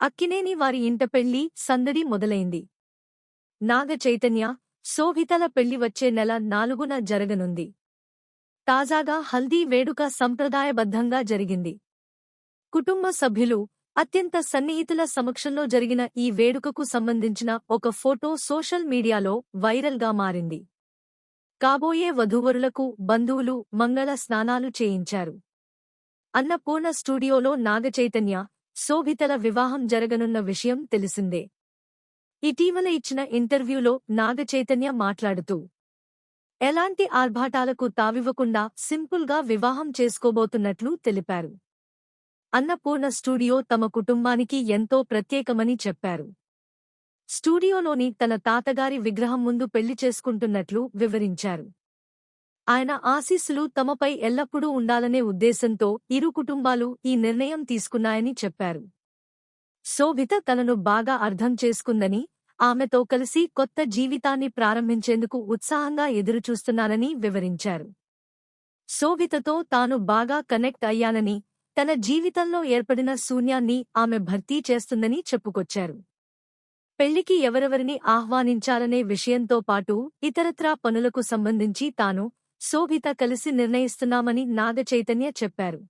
అక్కినేని వారి ఇంట పెళ్లి సందడి మొదలైంది. నాగ చైతన్య, శోభితల పెళ్లి వచ్చే నెల 4న జరగనుంది. తాజాగా హల్దీ వేడుక సంప్రదాయబద్ధంగా జరిగింది. కుటుంబ సభ్యులు, అత్యంత సన్నిహితుల సమక్షంలో జరిగిన ఈ వేడుకకు సంబంధించిన ఒక ఫోటో సోషల్ మీడియాలో వైరల్గా మారింది. కాబోయే వధూవరులకు బంధువులు మంగళ స్నానాలు చేయించారు. అన్నపూర్ణ స్టూడియోలో నాగచైతన్య, శోభితల వివాహం జరగనున్న విషయం తెలిసిందే. ఇటీవల ఇచ్చిన ఇంటర్వ్యూలో నాగచైతన్య మాట్లాడుతూ, ఎలాంటి ఆర్భాటాలకు తావివ్వకుండా సింపుల్గా వివాహం చేసుకోబోతున్నట్లు తెలిపారు. అన్నపూర్ణ స్టూడియో తమ కుటుంబానికి ఎంతో ప్రత్యేకమని చెప్పారు. స్టూడియోలోని తన తాతగారి విగ్రహం ముందు పెళ్లి చేసుకుంటున్నట్లు వివరించారు. ఆయన ఆశీస్సులు తమపై ఎల్లప్పుడూ ఉండాలనే ఉద్దేశంతో ఇరు కుటుంబాలు ఈ నిర్ణయం తీసుకున్నాయని చెప్పారు. శోభిత తనను బాగా అర్థం చేసుకుందని, ఆమెతో కలిసి కొత్త జీవితాన్ని ప్రారంభించేందుకు ఉత్సాహంగా ఎదురుచూస్తున్నానని వివరించారు. శోభితతో తాను బాగా కనెక్ట్ అయ్యానని, తన జీవితంలో ఏర్పడిన శూన్యాన్ని ఆమె భర్తీ చేస్తుందని చెప్పుకొచ్చారు. పెళ్లికి ఎవరెవరిని ఆహ్వానించాలనే విషయంతో పాటు ఇతరత్రా పనులకు సంబంధించి తాను, శోభిత కలిసి నిర్ణయిస్తున్నామని నాగచైతన్య చెప్పారు.